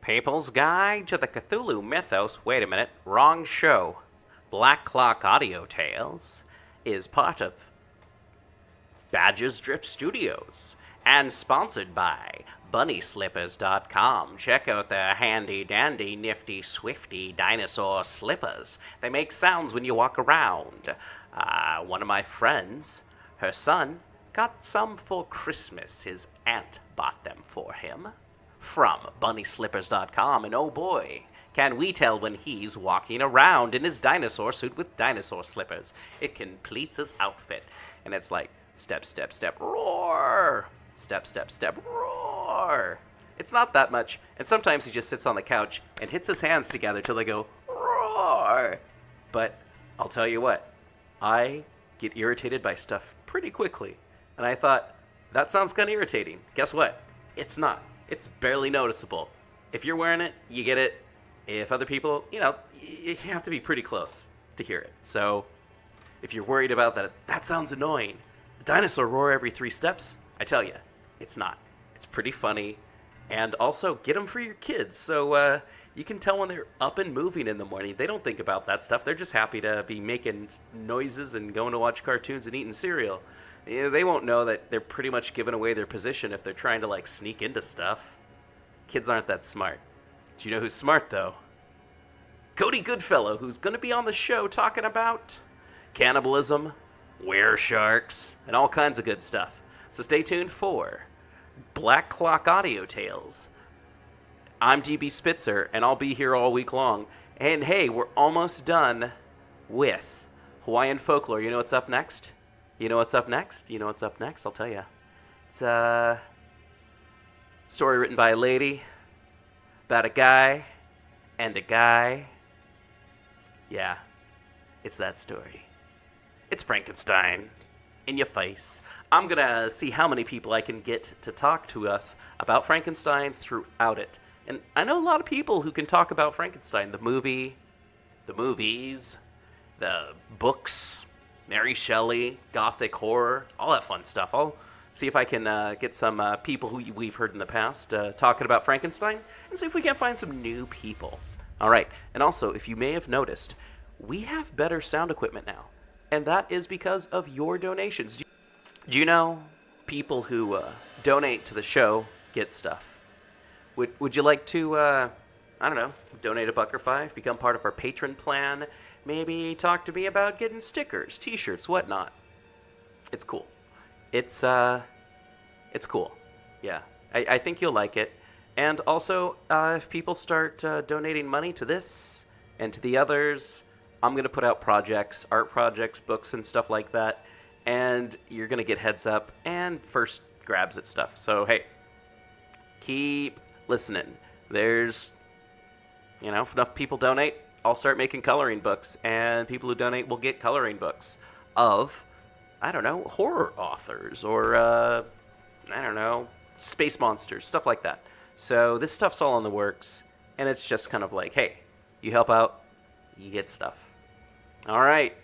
People's Guide to the Cthulhu Mythos. Wait a minute, wrong show. Black Clock Audio Tales is part of Badger's Drift Studios and sponsored by BunnySlippers.com. Check out their handy dandy nifty swifty dinosaur slippers. They make sounds when you walk around. One of my friends, her son, got some for Christmas. His aunt bought them for him. From BunnySlippers.com, and oh boy, can we tell when he's walking around in his dinosaur suit with dinosaur slippers. It completes his outfit. And it's like, step, step, step, roar! Step, step, step, roar! It's not that much, and sometimes he just sits on the couch and hits his hands together till they go, roar! But I'll tell you what, I get irritated by stuff pretty quickly. And I thought, that sounds kind of irritating. Guess what? It's not. It's barely noticeable. If you're wearing it, you get it. If other people, you have to be pretty close to hear it. So if you're worried about that sounds annoying. A dinosaur roar every 3 steps? I tell you, it's not. It's pretty funny. And also, get them for your kids. So you can tell when they're up and moving in the morning. They don't think about that stuff. They're just happy to be making noises and going to watch cartoons and eating cereal. They won't know that they're pretty much giving away their position if they're trying to, sneak into stuff. Kids aren't that smart. Do you know who's smart, though? Cody Goodfellow, who's going to be on the show talking about cannibalism, were-sharks, and all kinds of good stuff. So stay tuned for Black Clock Audio Tales. I'm DB Spitzer, and I'll be here all week long. And hey, we're almost done with Hawaiian folklore. You know what's up next? You know what's up next? You know what's up next? I'll tell you. It's a story written by a lady about a guy and a guy. Yeah, it's that story. It's Frankenstein. In your face. I'm going to see how many people I can get to talk to us about Frankenstein throughout it. And I know a lot of people who can talk about Frankenstein. The movie, the movies, the books, Mary Shelley, gothic horror, all that fun stuff. I'll see if I can get some people who we've heard in the past talking about Frankenstein, and see if we can find some new people. All right, and also, if you may have noticed, we have better sound equipment now, and that is because of your donations. Do you know people who donate to the show get stuff? Would you like to, donate $1 or $5, become part of our patron plan? Maybe talk to me about getting stickers, t-shirts, whatnot. It's cool. It's cool. Yeah, I think you'll like it. And also, if people start donating money to this and to the others, I'm going to put out projects, art projects, books, and stuff like that. And you're going to get heads up and first grabs at stuff. So, hey, keep listening. There's, if enough people donate, I'll start making coloring books, and people who donate will get coloring books of, horror authors or, space monsters, stuff like that. So this stuff's all in the works, and it's just kind of like, hey, you help out, you get stuff. All right,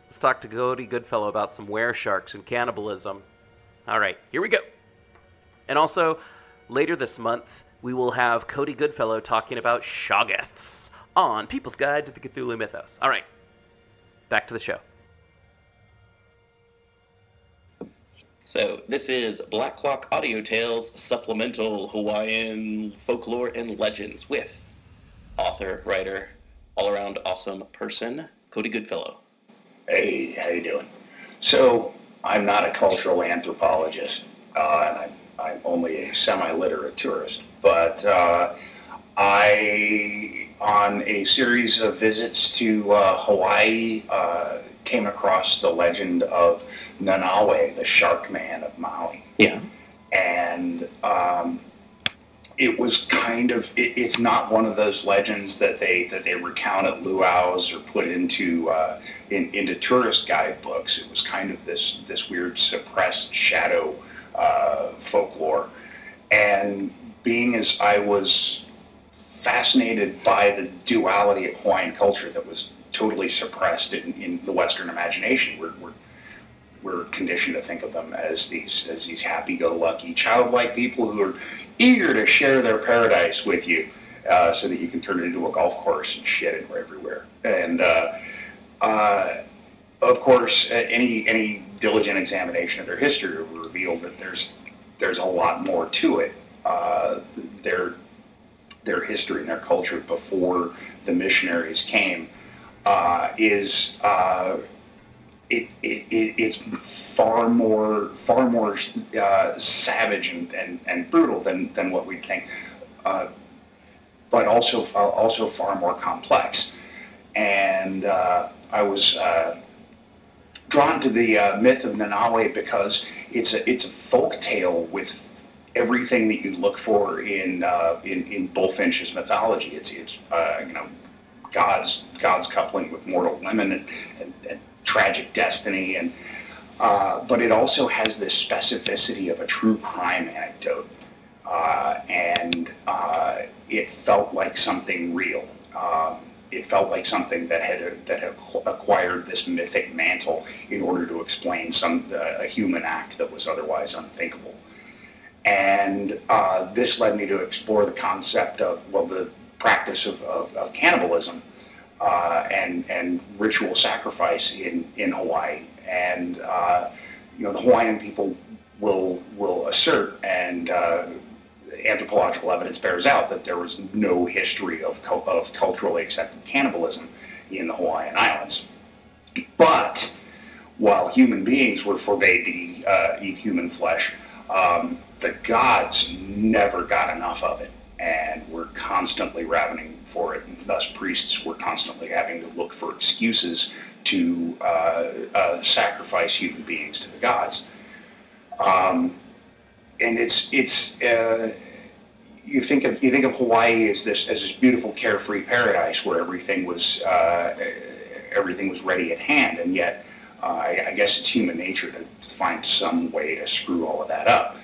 let's talk to Cody Goodfellow about some were-sharks and cannibalism. All right, here we go. And also, later this month, we will have Cody Goodfellow talking about shoggoths on People's Guide to the Cthulhu Mythos. All right, back to the show. So this is Black Clock Audio Tales Supplemental Hawaiian Folklore and Legends with author, writer, all-around awesome person, Cody Goodfellow. Hey, how you doing? So I'm not a cultural anthropologist, and I'm only a semi-literate tourist, but I, on a series of visits to Hawaii, came across the legend of Nanaue, the Shark Man of Maui. Yeah. And it was it's not one of those legends that they recount at luau's or put into tourist guidebooks. It was kind of this weird suppressed shadow folklore. And being as I was fascinated by the duality of Hawaiian culture that was totally suppressed in the Western imagination, we're conditioned to think of them as these happy-go-lucky, childlike people who are eager to share their paradise with you. so that you can turn it into a golf course and shit it everywhere. And of course, any diligent examination of their history will reveal that there's a lot more to it. Their history and their culture before the missionaries came it's far more savage and brutal than what we think, but also far more complex. And I was drawn to the myth of Nanawe because it's a folk tale with everything that you'd look for in Bullfinch's mythology. It's God's coupling with mortal women and tragic destiny, and but it also has this specificity of a true crime anecdote, and it felt like something real. It felt like something that had acquired this mythic mantle in order to explain a human act that was otherwise unthinkable. And this led me to explore the concept of, the practice of cannibalism and ritual sacrifice in Hawaii. And the Hawaiian people will assert, and anthropological evidence bears out, that there was no history of culturally accepted cannibalism in the Hawaiian Islands. But while human beings were forbade to eat human flesh, the gods never got enough of it and were constantly ravening for it. And thus, priests were constantly having to look for excuses to sacrifice human beings to the gods. And it's you think of Hawaii as this beautiful carefree paradise where everything was ready at hand, and yet I guess it's human nature to find some way to screw all of that up.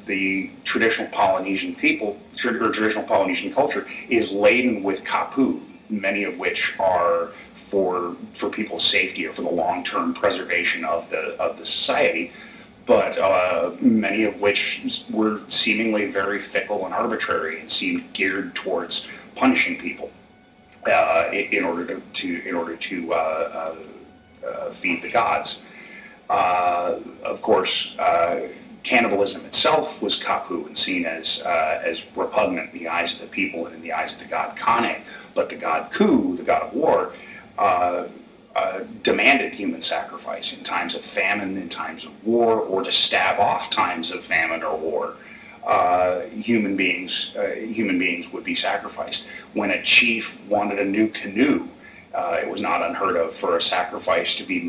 The traditional Polynesian people, or traditional Polynesian culture, is laden with kapu, many of which are for people's safety or for the long-term preservation of the society, but many of which were seemingly very fickle and arbitrary and seemed geared towards punishing people in order to feed the gods. Of course, cannibalism itself was kapu and seen as repugnant in the eyes of the people and in the eyes of the god Kane. But the god Ku, the god of war, demanded human sacrifice in times of famine, in times of war, or to stave off times of famine or war. Human beings would be sacrificed. When a chief wanted a new canoe, it was not unheard of for a sacrifice to be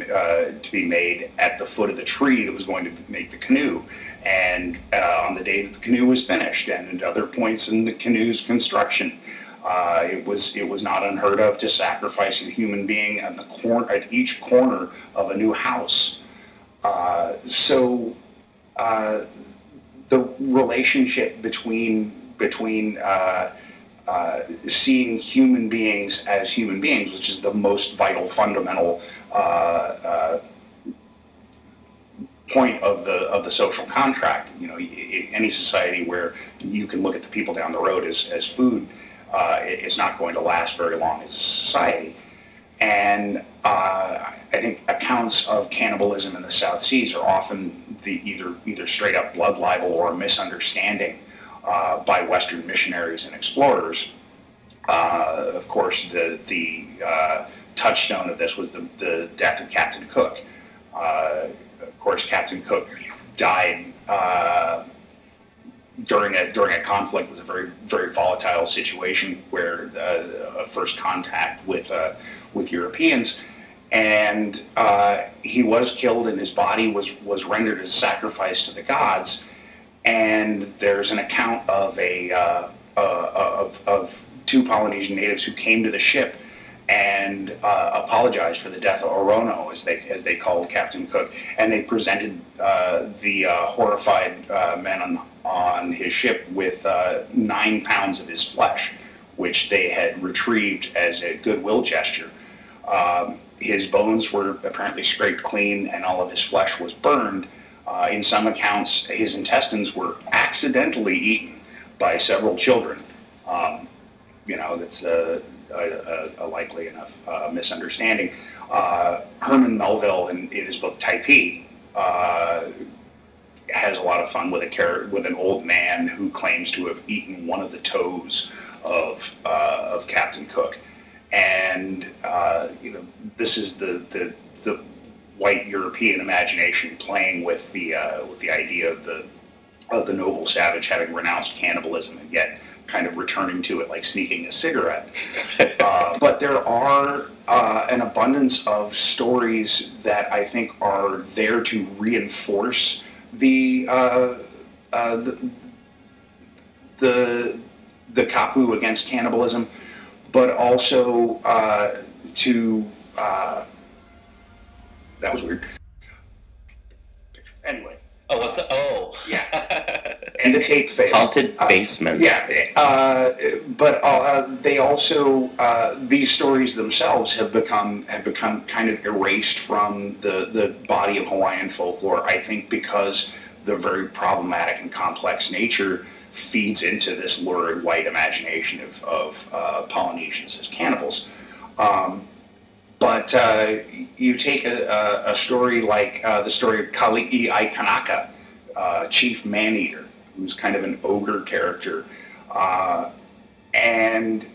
made at the foot of the tree that was going to make the canoe, and on the day that the canoe was finished, and at other points in the canoe's construction, it was not unheard of to sacrifice a human being at each corner of a new house. So the relationship between seeing human beings as human beings, which is the most vital, fundamental point of the social contract. Any society where you can look at the people down the road as food, it's not going to last very long as a society. And I think accounts of cannibalism in the South Seas are often either straight up blood libel or a misunderstanding by Western missionaries and explorers. Of course, the touchstone of this was the death of Captain Cook. Of course, Captain Cook died during a conflict. It was a very, very volatile situation where a first contact with Europeans, and he was killed, and his body was rendered as a sacrifice to the gods. And there's an account of of two Polynesian natives who came to the ship and apologized for the death of Orono, as they called Captain Cook, and they presented the horrified men on his ship with 9 pounds of his flesh, which they had retrieved as a goodwill gesture. His bones were apparently scraped clean, and all of his flesh was burned. In some accounts, his intestines were accidentally eaten, by several children. That's a likely enough misunderstanding. Herman Melville, in his book Typee, has a lot of fun with with an old man who claims to have eaten one of the toes of Captain Cook, and this is the white European imagination playing with the idea of the noble savage having renounced cannibalism and yet kind of returning to it like sneaking a cigarette. But there are an abundance of stories that I think are there to reinforce the kapu against cannibalism, but also to that was weird. Anyway. Oh, what's up? Oh. Yeah. And the tape failed. Haunted basement. But they also these stories themselves have become kind of erased from the body of Hawaiian folklore. I think because the very problematic and complex nature feeds into this lurid white imagination of Polynesians as cannibals. But you take a story like the story of Kali'i Aikanaka, Chief Maneater, who's kind of an ogre character, and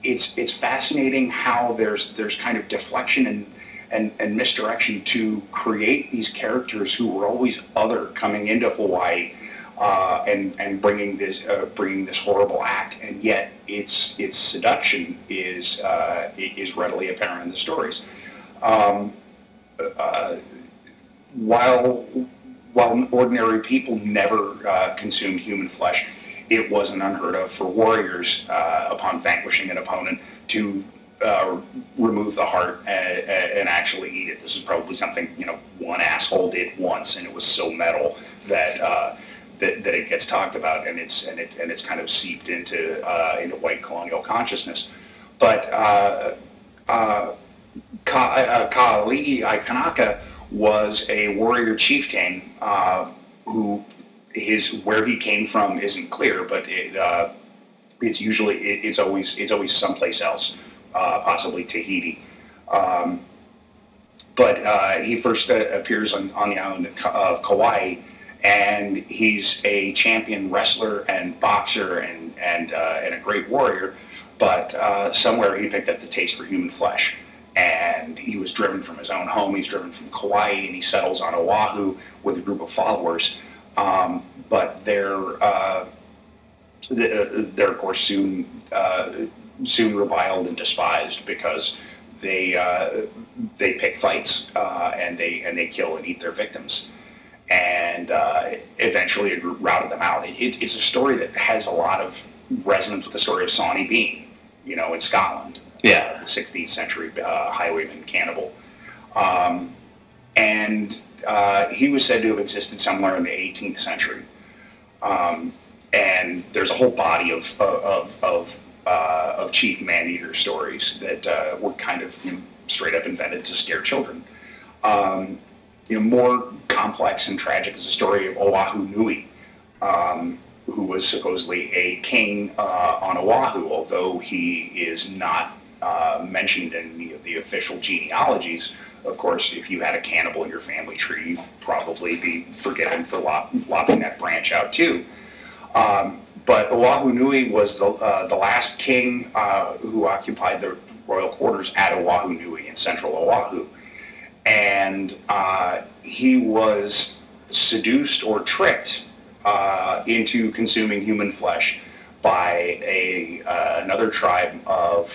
it's fascinating how there's kind of deflection and misdirection to create these characters who were always other coming into Hawaii. And bringing this horrible act, and yet its seduction is readily apparent in the stories. While ordinary people never consumed human flesh, it wasn't unheard of for warriors upon vanquishing an opponent to remove the heart and actually eat it. This is probably something one asshole did once, and it was so metal that it gets talked about, and it's kind of seeped into white colonial consciousness. But Kali'i Aikanaka was a warrior chieftain who where he came from isn't clear, but it's always someplace else, possibly Tahiti. But he first appears on the island of Kauai. And he's a champion wrestler and boxer and a great warrior, but somewhere he picked up the taste for human flesh. And he was driven from his own home. He's driven from Kauai, and he settles on Oahu with a group of followers. But they're of course soon reviled and despised because they pick fights and they kill and eat their victims. And eventually a group routed them out. It's a story that has a lot of resonance with the story of Sawney Bean, in Scotland. Yeah. The 16th century highwayman cannibal. And he was said to have existed somewhere in the 18th century. And there's a whole body of chief man-eater stories that were kind of straight up invented to scare children. More complex and tragic is the story of Oahu Nui, who was supposedly a king on Oahu, although he is not mentioned in any of the official genealogies. Of course, if you had a cannibal in your family tree, you'd probably be forgiven for lopping that branch out too. But Oahu Nui was the last king who occupied the royal quarters at Oahu Nui in central Oahu. And he was seduced or tricked into consuming human flesh by another tribe of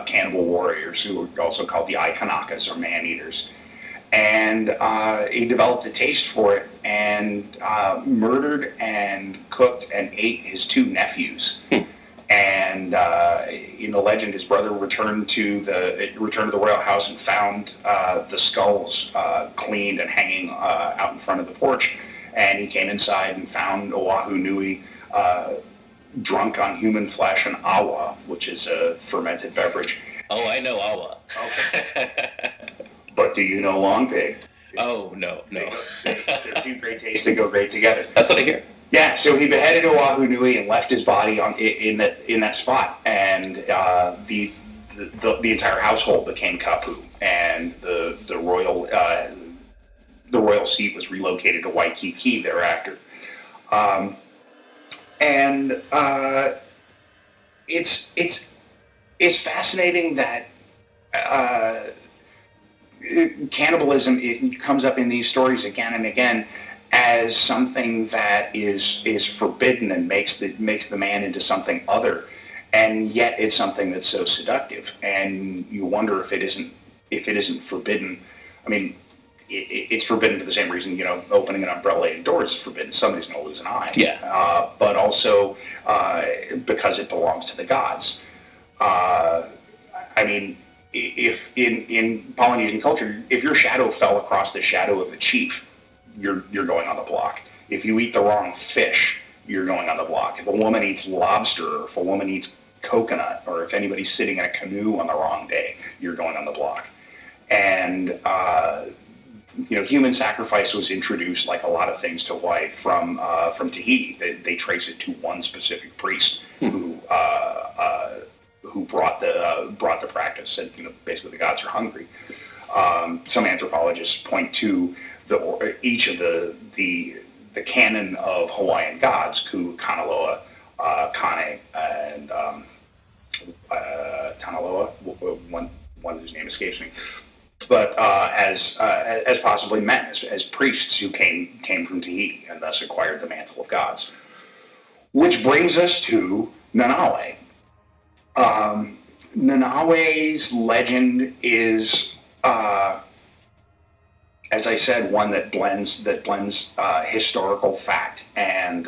cannibal warriors who were also called the Aikaнаkas, or man-eaters. And he developed a taste for it and murdered and cooked and ate his two nephews. And in the legend, his brother returned to the royal house and found the skulls cleaned and hanging out in front of the porch. And he came inside and found Oahu Nui drunk on human flesh and awa, which is a fermented beverage. Oh, I know awa. Okay. But do you know long pig? Oh, no. They're two great tastes that go great together. That's what I hear. Yeah, so he beheaded Oahu Nui and left his body in that spot, and the entire household became kapu, and the royal seat was relocated to Waikiki thereafter. And it's fascinating that cannibalism, it comes up in these stories again and again as something that is forbidden and makes the man into something other, and yet it's something that's so seductive, and you wonder if it isn't forbidden. I mean, it's forbidden for the same reason, opening an umbrella indoors is forbidden. Somebody's going to lose an eye. Yeah. But also because it belongs to the gods. I mean, if in Polynesian culture, if your shadow fell across the shadow of the chief, you're going on the block. If you eat the wrong fish, you're going on the block. If a woman eats lobster, or if a woman eats coconut, or if anybody's sitting in a canoe on the wrong day, you're going on the block. And human sacrifice was introduced, like a lot of things, to Hawaii from Tahiti. They trace it to one specific priest who brought the practice. And basically, the gods are hungry. Some anthropologists point to each of the canon of Hawaiian gods: Ku, Kanaloa, Kane, and Tanaloa. One whose name escapes me. But as possibly men, as priests who came from Tahiti and thus acquired the mantle of gods. Which brings us to Nanaue. Nanaue's legend is, as I said, one that blends historical fact and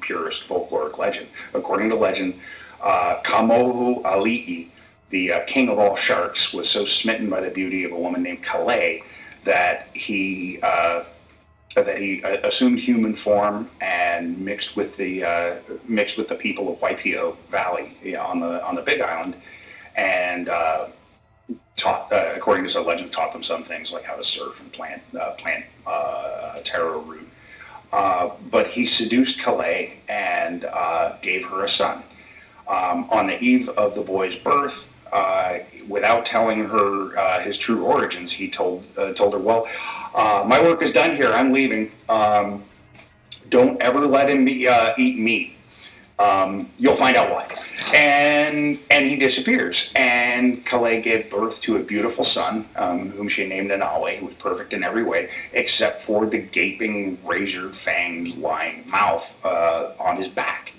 purest folkloric legend. According to legend, Kamohu Ali'i, the king of all sharks, was so smitten by the beauty of a woman named Kalei that he assumed human form and mixed with the people of Waipio Valley on the Big Island, and taught, according to some legend, taught them some things like how to surf and plant taro root. But he seduced Kalei and gave her a son. On the eve of the boy's birth, without telling her his true origins, he told her, "Well, my work is done here. I'm leaving. Don't ever let him eat meat. You'll find out why." And he disappears. And Kalei gave birth to a beautiful son, whom she named Nanaue, who was perfect in every way, except for the gaping, razor-fanged, lying mouth on his back.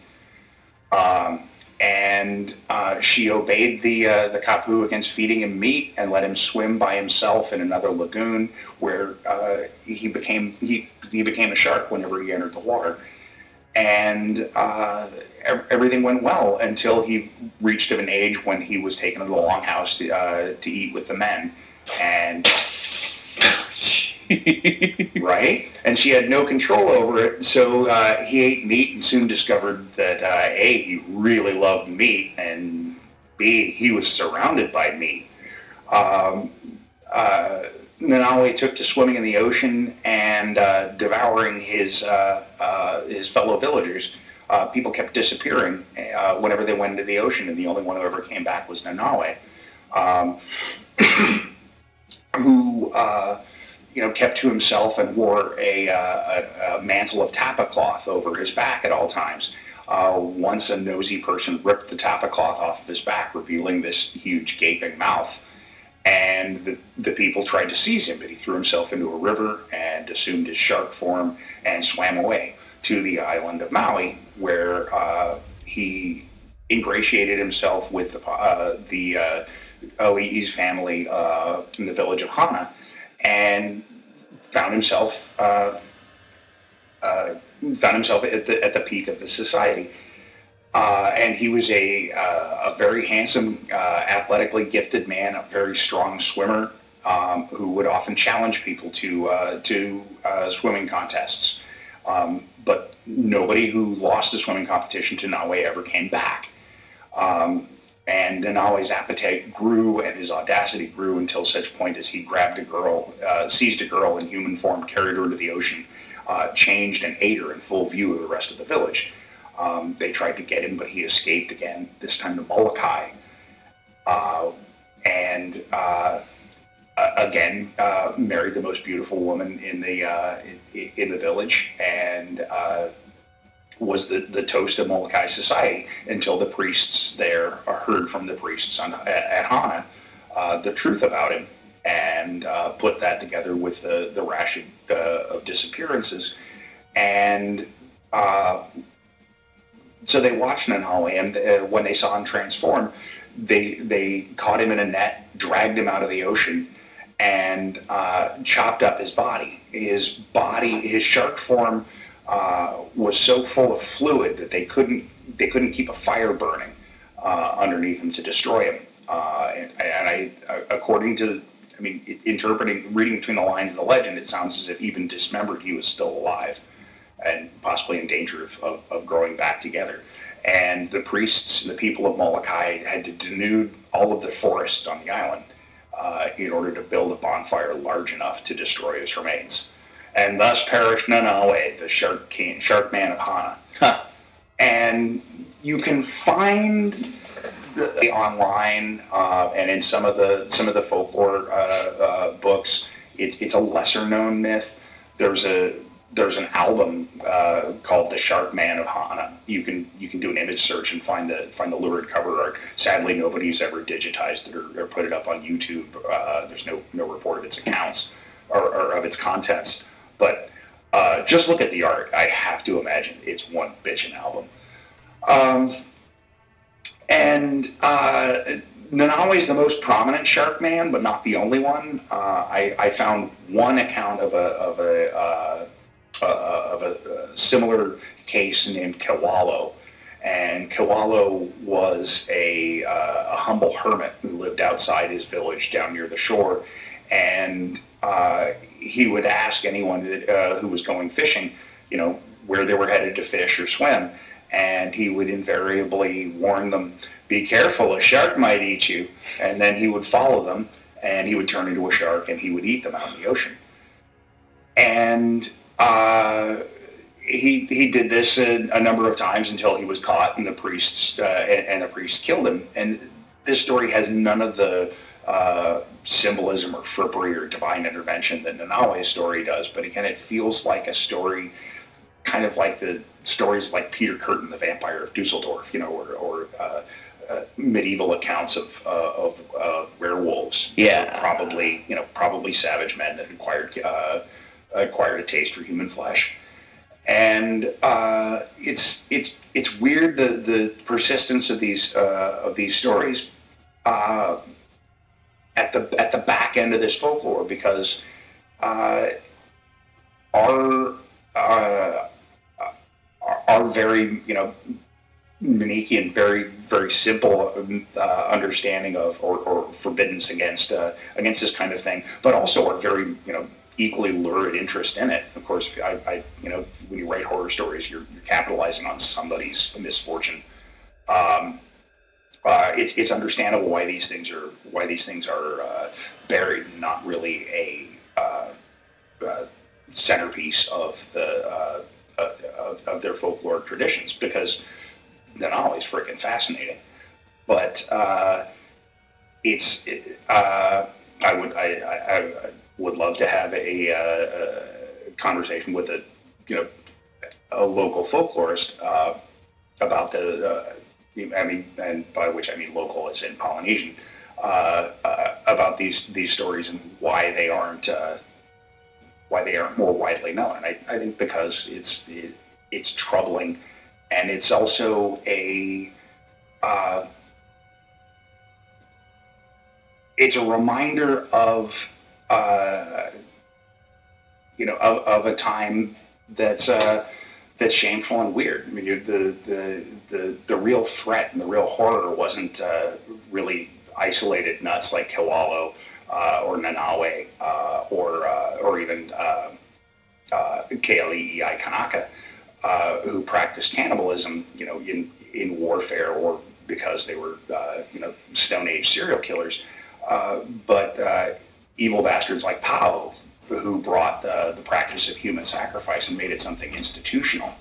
And she obeyed the kapu against feeding him meat and let him swim by himself in another lagoon, where he became a shark whenever he entered the water. And everything went well until he reached an age when he was taken to the longhouse to eat with the men, and right? And she had no control over it, so he ate meat and soon discovered that A, he really loved meat, and B, he was surrounded by meat. Nanaue took to swimming in the ocean and devouring his fellow villagers. People kept disappearing whenever they went into the ocean, and the only one who ever came back was Nanaue, who kept to himself and wore a mantle of tapa cloth over his back at all times. Once a nosy person ripped the tapa cloth off of his back, revealing this huge gaping mouth. And the people tried to seize him, but he threw himself into a river and assumed his shark form and swam away to the island of Maui, where he ingratiated himself with the Ali'i's family in the village of Hana, and found himself at the peak of the society. And he was a very handsome, athletically gifted man, a very strong swimmer, who would often challenge people to swimming contests. But nobody who lost a swimming competition to Nanaue ever came back. And Nanaue's appetite grew and his audacity grew until such point as he grabbed seized a girl in human form, carried her into the ocean, changed and ate her in full view of the rest of the village. They tried to get him, but he escaped again, this time to Molokai. And again, married the most beautiful woman in the village, and was the toast of Molokai society until the priests there heard from the priests at Hana the truth about him, and put that together with the rash of disappearances. And so they watched Nanaue, and when they saw him transform, they caught him in a net, dragged him out of the ocean, and chopped up his body. His shark form was so full of fluid that they couldn't keep a fire burning underneath him to destroy him. According to, reading between the lines of the legend, it sounds as if even dismembered, he was still alive and possibly in danger of growing back together. And the priests and the people of Molokai had to denude all of the forests on the island in order to build a bonfire large enough to destroy his remains. And thus perished Nanaue, the shark man of Hana. Huh. And you can find online and in some of the folklore books. It's a lesser known myth. There's an album called The Shark Man of Hana. You can do an image search and find the lurid cover art. Sadly, nobody's ever digitized it or put it up on YouTube. There's no report of its accounts or of its contents. But just look at the art. I have to imagine it's one bitchin' album. Nanaue is the most prominent shark man, but not the only one. I found one account of a similar case named Kewalo, and Kewalo was a humble hermit who lived outside his village down near the shore, and he would ask anyone who was going fishing, where they were headed to fish or swim, and he would invariably warn them, "Be careful, a shark might eat you," and then he would follow them, and he would turn into a shark, and he would eat them out in the ocean. And he did this a number of times until he was caught, and the priests killed him. And this story has none of the symbolism or frippery or divine intervention that Nanaue's story does. But again, it feels like a story, kind of like the stories like Peter Curtin, the Vampire of Dusseldorf, or medieval accounts of werewolves. Yeah, probably savage men that acquired a taste for human flesh. And it's weird the persistence of these stories at the back end of this folklore, because our very Manichean, very very simple understanding of or forbiddance against this kind of thing, but also our very equally lurid interest in it. Of course, I when you write horror stories, you're capitalizing on somebody's misfortune. It's understandable why these things are buried, and not really a centerpiece of their folkloric traditions, because they're not always freaking fascinating. But I would love to have a conversation with a local folklorist about and by which I mean local as in Polynesian, about these stories and why they aren't more widely known. And I think because it's troubling, and it's also it's a reminder of a time that's shameful and weird. I mean, the real threat and the real horror wasn't really isolated nuts like Kewalo or Nanaue or even Keali'i Kanaka, who practiced cannibalism, in warfare or because they were Stone Age serial killers, but evil bastards like Pao, who brought the practice of human sacrifice and made it something institutional.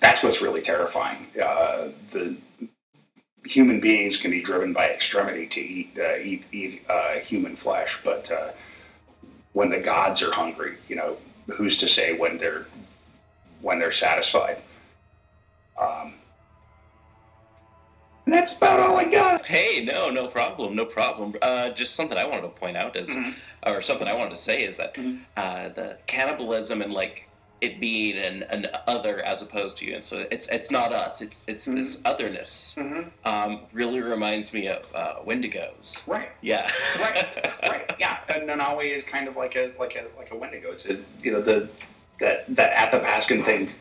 That's what's really terrifying. The human beings can be driven by extremity to eat human flesh, but when the gods are hungry, who's to say when they're satisfied? And that's about all I got. Hey, no problem. Just something I wanted to point out is, or something I wanted to say is that the cannibalism and like it being an other as opposed to you, and so it's not us. It's this otherness. Really reminds me of Wendigos. Right. Yeah. Right. Yeah. And Nanawe is kind of like a Wendigo. It's that Athapascan thing.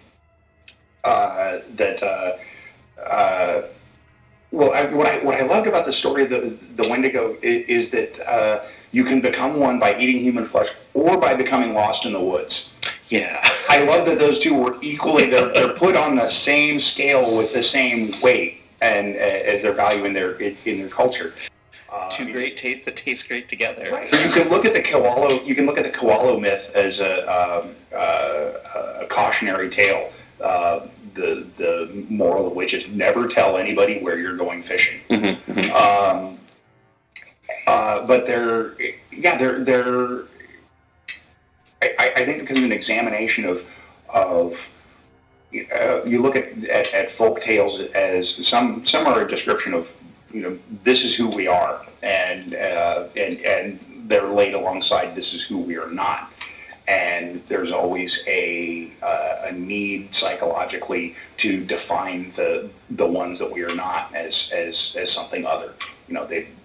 What I loved about the story of the Wendigo is that you can become one by eating human flesh or by becoming lost in the woods. Yeah. I love that those two were equally, they're put on the same scale with the same weight and as their value in their culture. Two great tastes that taste great together. Right. You can look at the Koalo myth as a cautionary tale. The moral of which is never tell anybody where you're going fishing. But they're I think because of an examination of you look at folk tales as some are a description of this is who we are, and they're laid alongside this is who we are not. And there's always a need psychologically to define the ones that we are not as something other.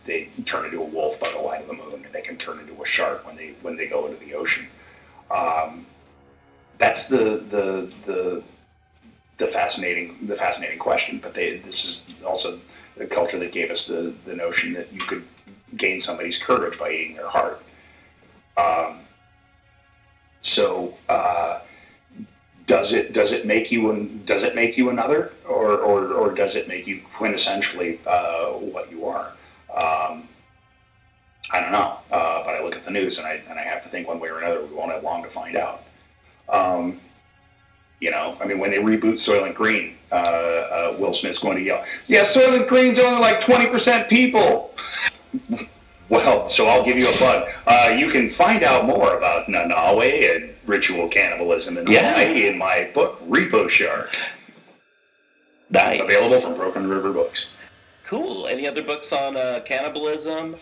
They turn into a wolf by the light of the moon, and they can turn into a shark when they go into the ocean. That's the fascinating question. But this is also the culture that gave us the notion that you could gain somebody's courage by eating their heart. So, does it make you another, or does it make you quintessentially what you are? I don't know, but I look at the news and I have to think one way or another. We won't have long to find out. When they reboot Soylent Green, Will Smith's going to yell, "Yeah, Soylent Green's only like 20% people." Well, so I'll give you a plug. You can find out more about Nanawe and ritual cannibalism in Hawaii in my book, Repo Shark. Nice. Available from Broken River Books. Cool. Any other books on cannibalism?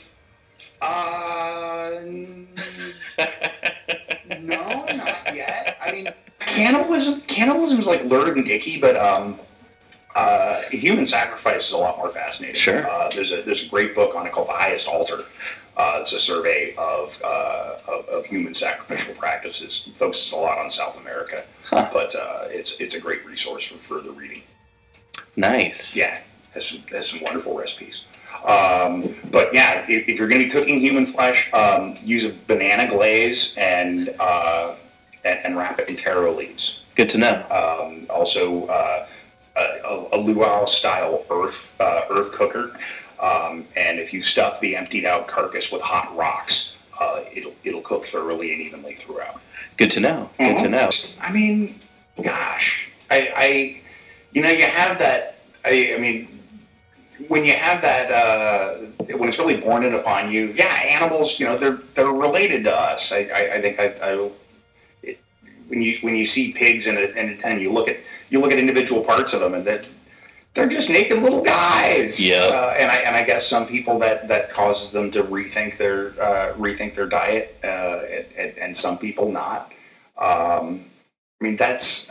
No, not yet. I mean, cannibalism is like lurid and icky, but human sacrifice is a lot more fascinating. Sure. There's a great book on it called The Highest Altar. It's a survey of human sacrificial practices. It focuses a lot on South America, but it's a great resource for further reading. Nice. Yeah, has some wonderful recipes. But yeah, if you're going to be cooking human flesh, use a banana glaze and wrap it in taro leaves. Good to know. Also, a luau style earth cooker, and if you stuff the emptied out carcass with hot rocks, it'll cook thoroughly and evenly throughout. Good to know. Good to know. I mean, gosh, you have that. I mean, when you have that, when it's really borne in upon you, animals, they're related to us. I think when you see pigs in a tent, you look at individual parts of them, and that they're just naked little guys. Yeah. And I guess some people that causes them to rethink their diet, and some people not. I mean, that's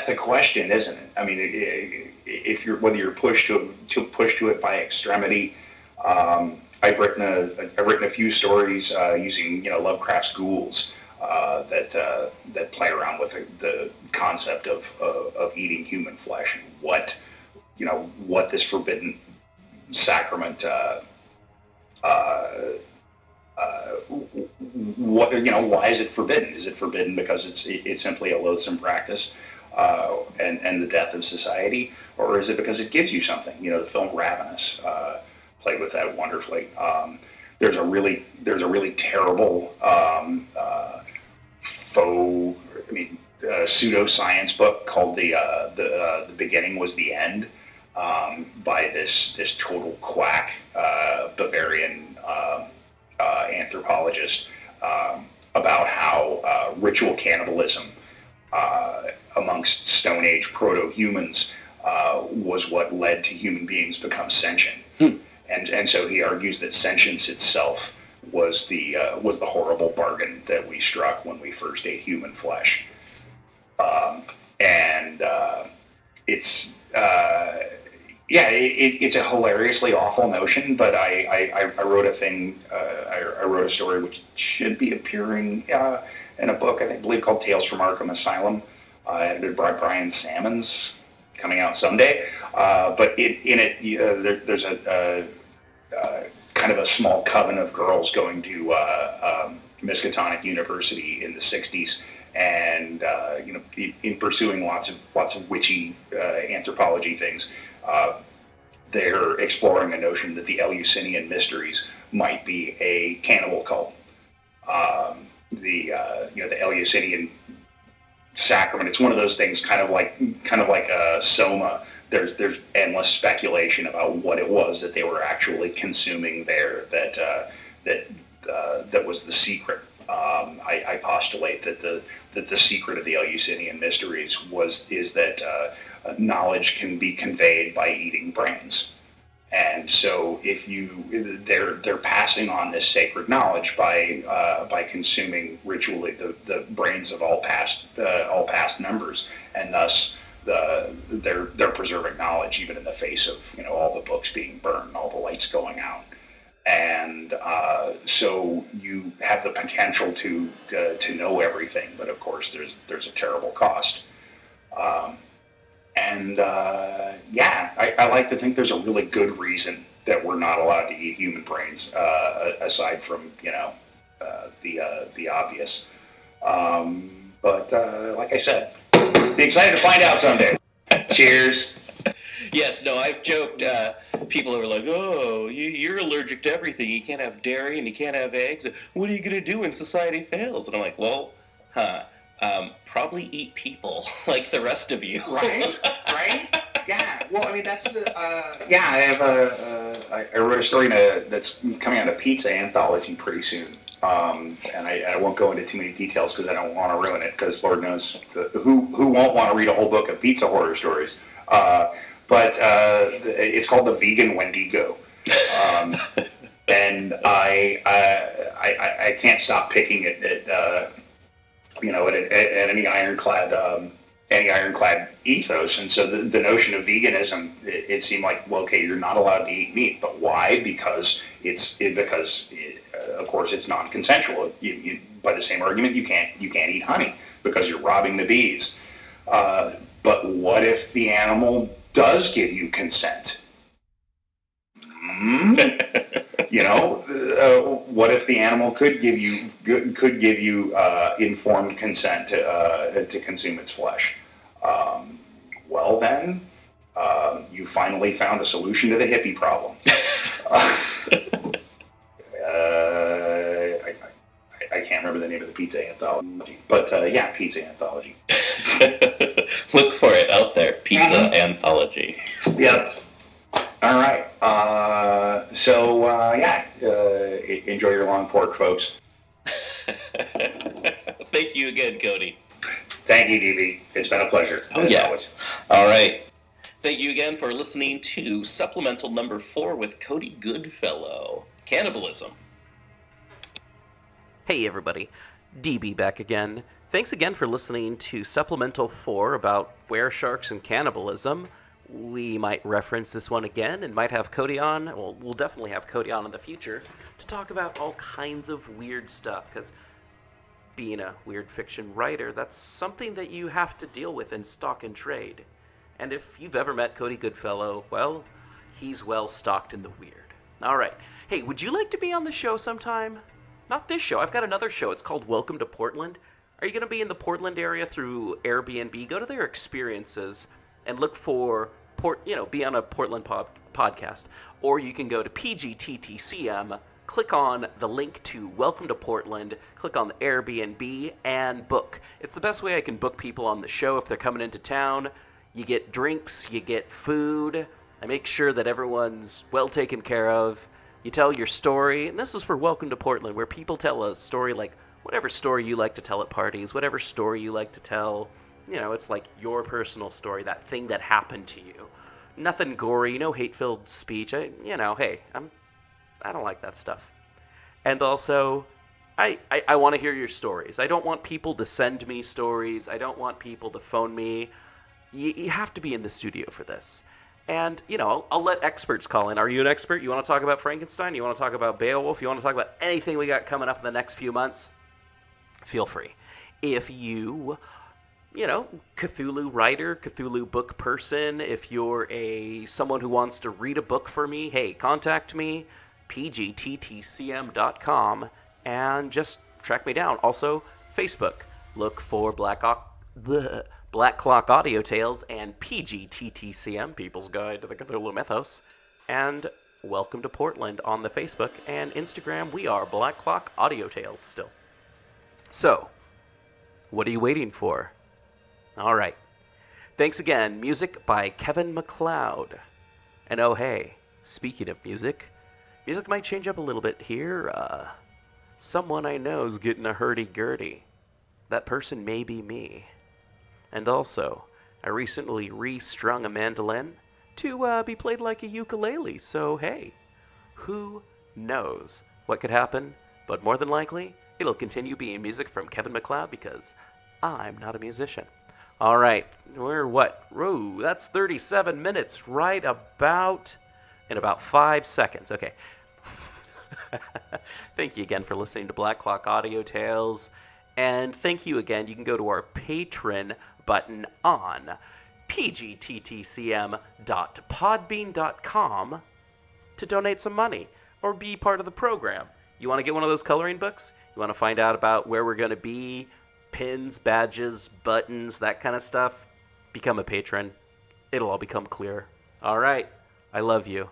the question, isn't it? I mean, if whether you're pushed to it by extremity. I've written a few stories using Lovecraft's ghouls that play around with the concept of eating human flesh and what this forbidden sacrament why is it forbidden? Is it forbidden because it's simply a loathsome practice and the death of society, or is it because it gives you something? The film Ravenous. played with that wonderfully. There's a really terrible faux, pseudoscience book called the Beginning Was the End, by this total quack Bavarian anthropologist, about how ritual cannibalism amongst Stone Age proto-humans was what led to human beings become sentient. And so he argues that sentience itself was the horrible bargain that we struck when we first ate human flesh. It's it's a hilariously awful notion, but I wrote a thing. I wrote a story which should be appearing in a book I believe called Tales from Arkham Asylum, edited by Brian Sammons, coming out someday. But there's a kind of a small coven of girls going to Miskatonic University in the '60s, and in pursuing lots of witchy anthropology things. They're exploring a notion that the Eleusinian mysteries might be a cannibal cult. The Eleusinian sacrament. It's one of those things, kind of like a soma. There's endless speculation about what it was that they were actually consuming there. That was the secret. I postulate that the secret of the Eleusinian mysteries is that knowledge can be conveyed by eating brains. And so, they're passing on this sacred knowledge by consuming ritually the brains of all past members, and thus they're preserving knowledge even in the face of all the books being burned, all the lights going out, and so you have the potential to know everything, but of course there's a terrible cost. I like to think there's a really good reason that we're not allowed to eat human brains, aside from the obvious. But like I said, be excited to find out someday. Cheers. Yes, no, I've joked. People are like, "Oh, you're allergic to everything. You can't have dairy and you can't have eggs. What are you gonna do when society fails?" And I'm like, "Well, probably eat people like the rest of you." Right. Yeah. Well, I mean, that's the. I have I wrote a story that's coming out of Pizza Anthology pretty soon. And I won't go into too many details because I don't want to ruin it, because Lord knows who won't want to read a whole book of pizza horror stories. But it's called The Vegan Wendigo. And I can't stop picking at any ironclad ethos. And so the notion of veganism, it seemed like, well, okay, you're not allowed to eat meat, but why? Because of course it's non-consensual. You by the same argument, you can't eat honey because you're robbing the bees. But what if the animal does give you consent? What if the animal could give you informed consent to consume its flesh? Well, then you finally found a solution to the hippie problem. I can't remember the name of the Pizza Anthology, but Pizza Anthology. Look for it out there, Pizza Anthology. Yep. All right. Enjoy your long pork, folks. Thank you again, Cody. Thank you, DB. It's been a pleasure. As always. All right. Thank you again for listening to Supplemental number 4 with Cody Goodfellow, Cannibalism. Hey everybody, DB back again. Thanks again for listening to Supplemental 4 about were-sharks and cannibalism. We might reference this one again and might have Cody on. Well, we'll definitely have Cody on in the future to talk about all kinds of weird stuff, because being a weird fiction writer, that's something that you have to deal with in stock and trade. And if you've ever met Cody Goodfellow, well, he's well stocked in the weird. All right. Hey, would you like to be on the show sometime? Not this show. I've got another show. It's called Welcome to Portland. Are you going to be in the Portland area through Airbnb? Go to their experiences and look for be on a Portland podcast. Or you can go to PGTTCM, click on the link to Welcome to Portland, click on the Airbnb, and book. It's the best way I can book people on the show if they're coming into town. You get drinks, you get food. I make sure that everyone's well taken care of. You tell your story, and this is for Welcome to Portland, where people tell a story like whatever story you like to tell at parties, whatever story you like to tell. You know, it's like your personal story, that thing that happened to you. Nothing gory, no hate-filled speech. Hey, I don't like that stuff. And also, I want to hear your stories. I don't want people to send me stories. I don't want people to phone me. You have to be in the studio for this. And, I'll let experts call in. Are you an expert? You want to talk about Frankenstein? You want to talk about Beowulf? You want to talk about anything we got coming up in the next few months? Feel free. If you, Cthulhu writer, Cthulhu book person, if you're someone who wants to read a book for me, hey, contact me, pgttcm.com, and just track me down. Also, Facebook. Look for Black Clock Audio Tales and PGTTCM, People's Guide to the Cthulhu Mythos, and Welcome to Portland on the Facebook and Instagram. We are Black Clock Audio Tales still. So, what are you waiting for? All right. Thanks again. Music by Kevin MacLeod. And oh hey, speaking of music might change up a little bit here. Someone I know's getting a hurdy-gurdy. That person may be me. And also, I recently restrung a mandolin to be played like a ukulele, so hey, who knows what could happen? But more than likely, it'll continue being music from Kevin MacLeod because I'm not a musician. All right, we're what? Whoa, that's 37 minutes right about in about 5 seconds. Okay. Thank you again for listening to Black Clock Audio Tales. And thank you again. You can go to our Patreon button on pgttcm.podbean.com to donate some money or be part of the program. You want to get one of those coloring books? You want to find out about where we're going to be, pins, badges, buttons, that kind of stuff? Become a patron. It'll all become clear. All right. I love you.